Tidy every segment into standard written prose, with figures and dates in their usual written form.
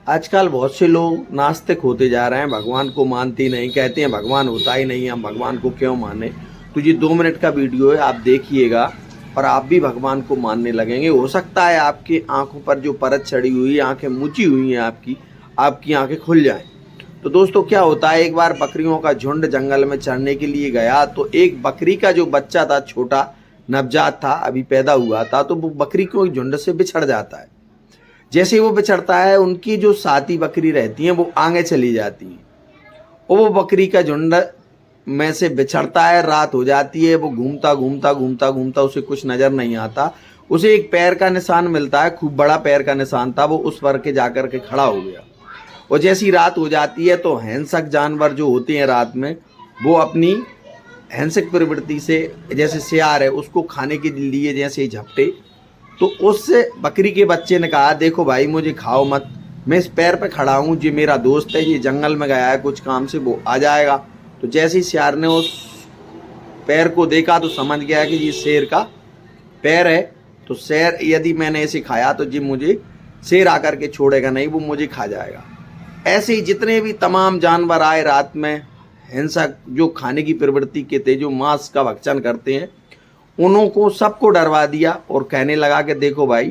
आजकल बहुत से लोग नास्तिक होते जा रहे हैं, भगवान को मानते ही नहीं, कहते हैं भगवान होता ही नहीं, हम भगवान को क्यों माने। तो ये 2 मिनट का वीडियो है, आप देखिएगा और आप भी भगवान को मानने लगेंगे। हो सकता है आपकी आंखों पर जो परत चढ़ी हुई, आंखें मुची हुई हैं आपकी आंखें खुल जाएं। तो दोस्तों क्या होता है, एक बार बकरियों का झुंड जंगल में चरने के लिए गया, तो एक बकरी का जो बच्चा था, छोटा नवजात था, अभी पैदा हुआ था, तो वो बकरी को झुंड से बिछड़ जाता है। जैसे ही वो बिछड़ता है, उनकी जो साथी बकरी रहती हैं वो आगे चली जाती हैं और वो बकरी का झुंड में से बिछड़ता है। रात हो जाती है, वो घूमता घूमता घूमता घूमता उसे कुछ नजर नहीं आता। उसे एक पैर का निशान मिलता है, खूब बड़ा पैर का निशान था। वो उस पर के जाकर के खड़ा हो गया और जैसी रात हो जाती है तो हिंसक जानवर जो होते हैं रात में, वो अपनी हिंसक प्रवृत्ति से, जैसे सियार है, उसको खाने के लिए जैसे ही झपटे, तो उस बकरी के बच्चे ने कहा, देखो भाई मुझे खाओ मत, मैं इस पैर पे खड़ा हूँ, ये मेरा दोस्त है, ये जंगल में गया है कुछ काम से, वो आ जाएगा। तो जैसे ही सियार ने उस पैर को देखा तो समझ गया कि ये शेर का पैर है। तो शेर, यदि मैंने इसे खाया तो जी मुझे शेर आकर के छोड़ेगा नहीं, वो मुझे खा जाएगा। ऐसे ही जितने भी तमाम जानवर आए रात में, हिंसक जो खाने की प्रवृत्ति के थे, जो मांस का भक्षण करते हैं, उनको सबको डरवा दिया और कहने लगा कि देखो भाई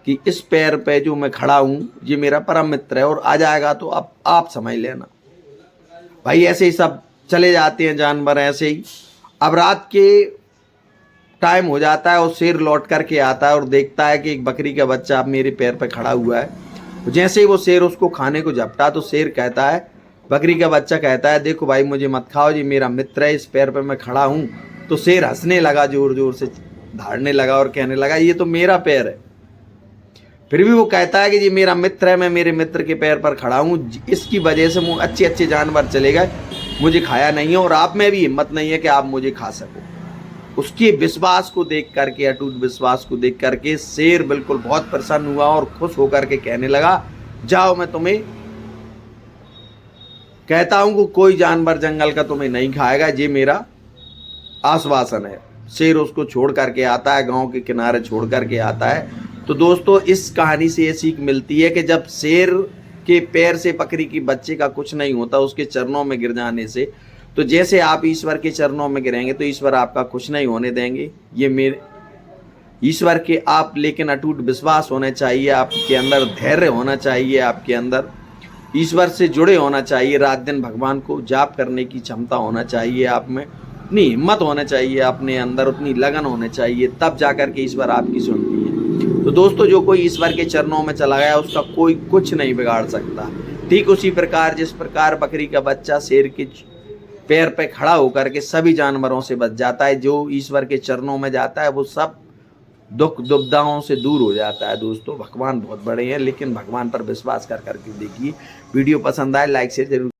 कि इस पैर पे जो मैं खड़ा हूँ ये मेरा परम मित्र है और आ जाएगा तो अब आप समझ लेना। भाई ऐसे ही सब चले जाते हैं जानवर ऐसे ही। अब रात के टाइम हो जाता है और शेर लौट करके आता है और देखता है कि एक बकरी का बच्चा अब मेरे पैर पे खड़ा हुआ है। जैसे ही वो शेर उसको खाने को झपटा तो शेर कहता है, बकरी का बच्चा कहता है, देखो भाई मुझे मत खाओ, ये मेरा मित्र है, इस पैर पे मैं खड़ा हूँ। तो शेर हंसने लगा, जोर जोर से धाड़ने लगा और कहने लगा, ये तो मेरा पैर है। फिर भी वो कहता है कि ये मेरा मित्र है, मैं मेरे मित्र के पैर पर खड़ा हूँ, इसकी वजह से मुझे अच्छे अच्छे जानवर चले गए, मुझे खाया नहीं है और आप में भी हिम्मत नहीं है कि आप मुझे खा सको। उसके विश्वास को देख करके, अटूट विश्वास को देख करके शेर बिल्कुल बहुत प्रसन्न हुआ और खुश होकर के कहने लगा, जाओ मैं तुम्हें कहता हूं कि कोई जानवर जंगल का तुम्हें नहीं खाएगा, ये मेरा आश्वासन है। शेर उसको छोड़ करके आता है, गांव के किनारे छोड़ करके आता है। तो दोस्तों इस कहानी से ये सीख मिलती है कि जब शेर के पैर से बकरी की बच्चे का कुछ नहीं होता, उसके चरणों में गिर जाने से, तो जैसे आप ईश्वर के चरणों में गिरेंगे तो ईश्वर आपका कुछ नहीं होने देंगे। ये मेरे ईश्वर के आप, लेकिन अटूट विश्वास होना चाहिए, आपके अंदर धैर्य होना चाहिए, आपके अंदर ईश्वर से जुड़े होना चाहिए, रात दिन भगवान को जाप करने की क्षमता होना चाहिए, आप में उतनी हिम्मत होना चाहिए, अपने अंदर उतनी लगन होनी चाहिए, तब जाकर के ईश्वर आपकी सुनती है। तो दोस्तों जो कोई ईश्वर के चरणों में चला गया उसका कोई कुछ नहीं बिगाड़ सकता। ठीक उसी प्रकार जिस प्रकार बकरी का बच्चा शेर के पैर पे खड़ा होकर के सभी जानवरों से बच जाता है, जो ईश्वर के चरणों में जाता है वो सब दुख दुविधाओं से दूर हो जाता है। दोस्तों भगवान बहुत बड़े हैं, लेकिन भगवान पर विश्वास कर करके देखिए। वीडियो पसंद आए लाइक शेयर जरूर।